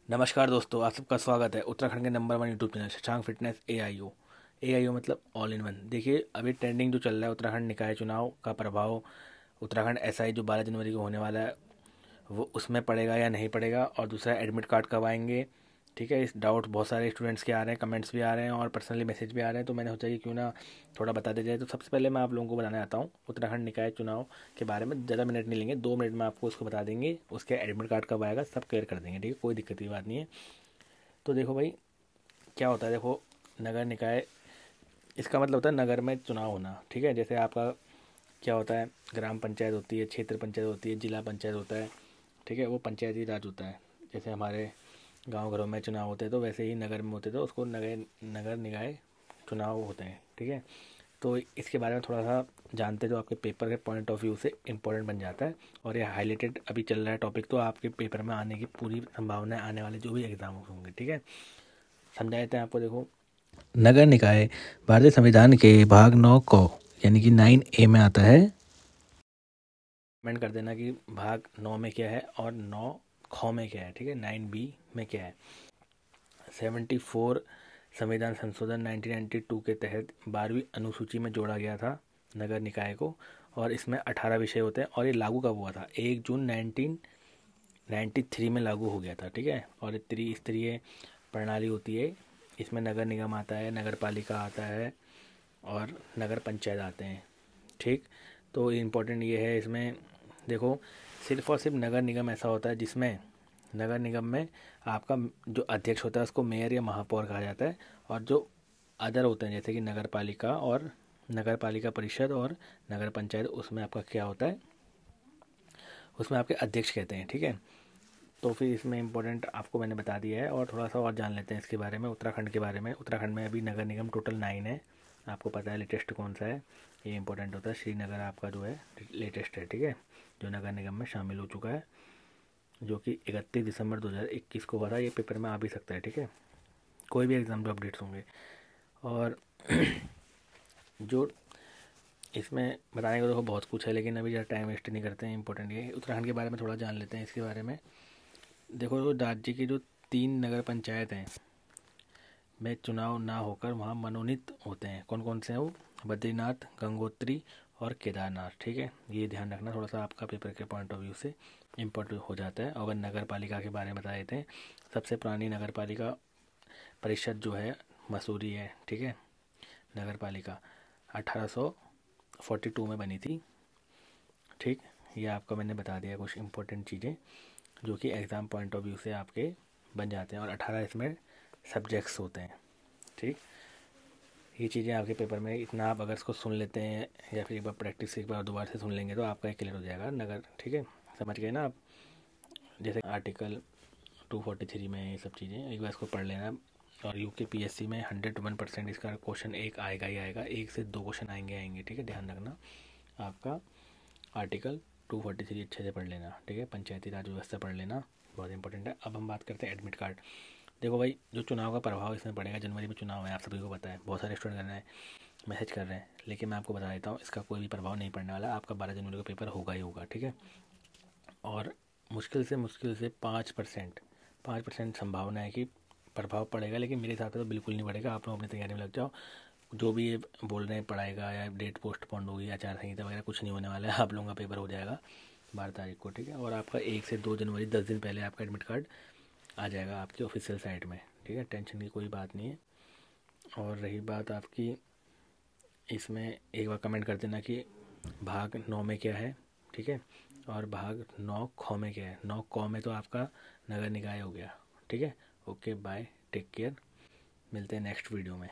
नमस्कार दोस्तों, आप सबका स्वागत है उत्तराखंड के number 1 YouTube channel Shashank fitness A I O मतलब ऑल इन वन। देखिए, अभी ट्रेंडिंग जो चल रहा है उत्तराखंड निकाय चुनाव का प्रभाव उत्तराखंड एसआई जो 12 जनवरी को होने वाला है वो उसमें पड़ेगा या नहीं पड़ेगा, और दूसरा एडमिट कार्ड कब आएंगे। ठीक है, इस डाउट बहुत सारे स्टूडेंट्स के आ रहे हैं, कमेंट्स भी आ रहे हैं और पर्सनली मैसेज भी आ रहे हैं, तो मैंने सोचा कि क्यों ना थोड़ा बता दिया जाए। तो सबसे पहले मैं आप लोगों को बताने आता हूँ उत्तराखंड निकाय चुनाव के बारे में। ज़्यादा मिनट नहीं लेंगे, 2 मिनट में आपको उसको बता देंगे, उसके एडमिट कार्ड कब आएगा सब क्लियर कर देंगे। ठीक है, कोई दिक्कत की बात नहीं है। तो देखो भाई, क्या होता है, देखो नगर निकाय इसका मतलब होता है नगर में चुनाव होना। ठीक है, जैसे आपका क्या होता है, ग्राम पंचायत होती है, क्षेत्र पंचायत होती है, जिला पंचायत होता है। ठीक है, वो पंचायती राज होता है। जैसे हमारे गांव घरों में चुनाव होते हैं तो वैसे ही नगर में होते, तो उसको नगर नगर निकाय चुनाव होते हैं। ठीक है, तो इसके बारे में थोड़ा सा जानते तो आपके पेपर के पॉइंट ऑफ व्यू से इम्पोर्टेंट बन जाता है। और ये हाईलाइटेड अभी चल रहा है टॉपिक, तो आपके पेपर में आने की पूरी संभावना है आने वाले जो भी एग्जाम होंगे। ठीक है, समझा देते हैं आपको। देखो, नगर निकाय भारतीय संविधान के भाग 9 को यानी कि 9A में आता है। कमेंट कर देना कि भाग 9 में क्या है और 9 ख में क्या है। ठीक है, 9B में क्या है। 74 संविधान संशोधन 1992 के तहत 12वीं अनुसूची में जोड़ा गया था नगर निकाय को, और इसमें 18 विषय होते हैं। और ये लागू कब हुआ था? 1 जून 1993 में लागू हो गया था। ठीक है, और त्रिस्तरीय प्रणाली होती है। इसमें नगर निगम आता है, नगर पालिका आता है और नगर पंचायत आते हैं। ठीक, तो इम्पोर्टेंट ये है इसमें। देखो, सिर्फ और सिर्फ नगर निगम ऐसा होता है जिसमें नगर निगम में आपका जो अध्यक्ष होता है उसको मेयर या महापौर कहा जाता है, और जो अदर होते हैं जैसे कि नगर पालिका और नगर पालिका परिषद और नगर पंचायत, उसमें आपका क्या होता है, उसमें आपके अध्यक्ष कहते हैं। ठीक है, तो फिर इसमें इम्पोर्टेंट आपको मैंने बता दिया है, और थोड़ा सा और जान लेते हैं इसके बारे में, उत्तराखंड के बारे में। उत्तराखंड में अभी नगर निगम टोटल 9 है। आपको पता है लेटेस्ट कौन सा है, ये इंपॉर्टेंट होता है। श्रीनगर आपका जो है लेटेस्ट है। ठीक है, जो नगर निगम में शामिल हो चुका है, जो कि 31 दिसंबर 2021 को हुआ था। ये पेपर में आ भी सकता है। ठीक है, कोई भी एग्ज़ाम जो अपडेट्स होंगे। और जो इसमें बताने को देखो बहुत कुछ है, लेकिन अभी ज़्यादा टाइम वेस्ट नहीं करते हैं। इंपॉर्टेंट ये उत्तराखंड के बारे में थोड़ा जान लेते हैं इसके बारे में। देखो, राज्य की जो 3 नगर पंचायत हैं में चुनाव ना होकर वहाँ मनोनीत होते हैं। कौन कौन से हैं वो? बद्रीनाथ, गंगोत्री और केदारनाथ। ठीक है, ये ध्यान रखना, थोड़ा सा आपका पेपर के पॉइंट ऑफ व्यू से इम्पोर्टेंट हो जाता है। और नगर पालिका के बारे में बता देते हैं। सबसे पुरानी नगर पालिका परिषद जो है मसूरी है। ठीक है, नगर पालिका 1842 में बनी थी। ठीक, ये आपको मैंने बता दिया कुछ इंपॉर्टेंट चीज़ें जो कि एग्ज़ाम पॉइंट ऑफ व्यू से आपके बन जाते हैं, और 18 इसमें सब्जेक्ट्स होते हैं। ठीक, ये चीज़ें आपके पेपर में इतना आप अगर इसको सुन लेते हैं या फिर एक बार प्रैक्टिस एक बार दोबारा से सुन लेंगे तो आपका क्लियर हो जाएगा नगर। ठीक है, समझ गए ना आप? जैसे आर्टिकल 243 में ये सब चीज़ें एक बार इसको पढ़ लेना। और यूके पीएससी में 101% इसका क्वेश्चन एक आएगा ही आएगा, 1 से 2 क्वेश्चन आएंगे। ठीक है, ध्यान रखना आपका आर्टिकल 243 अच्छे से पढ़ लेना। ठीक है, पंचायती राज व्यवस्था पढ़ लेना, बहुत इंपॉर्टेंट है। अब हम बात करते हैं एडमिट कार्ड। देखो भाई, जो चुनाव का प्रभाव इसमें पड़ेगा, जनवरी में चुनाव है, आप सभी को पता है। बहुत सारे स्टूडेंट कर रहे हैं, मैसेज कर रहे हैं, लेकिन मैं आपको बता देता हूँ इसका कोई भी प्रभाव नहीं पड़ने वाला। आपका 12 जनवरी का पेपर होगा ही होगा। ठीक है, और मुश्किल से 5% संभावना है कि प्रभाव पड़ेगा, लेकिन मेरे हिसाब से तो बिल्कुल नहीं पड़ेगा। आप लोग अपनी तैयारी में लग जाओ। जो भी ये बोल रहे हैं पढ़ाएगा या डेट पोस्टपोन्ड होगी, आचार संहिता वगैरह, कुछ नहीं होने वाला है। आप लोगों का पेपर हो जाएगा 12 तारीख को। ठीक है, और आपका 1 से 2 जनवरी 10 दिन पहले आपका एडमिट कार्ड आ जाएगा आपकी ऑफिशियल साइट में। ठीक है, टेंशन की कोई बात नहीं है। और रही बात आपकी, इसमें एक बार कमेंट कर देना कि भाग 9 में क्या है। ठीक है, और भाग 9 ख में क्या है। 9 क में तो आपका नगर निकाय हो गया। ठीक है, ओके बाय, टेक केयर, मिलते हैं नेक्स्ट वीडियो में।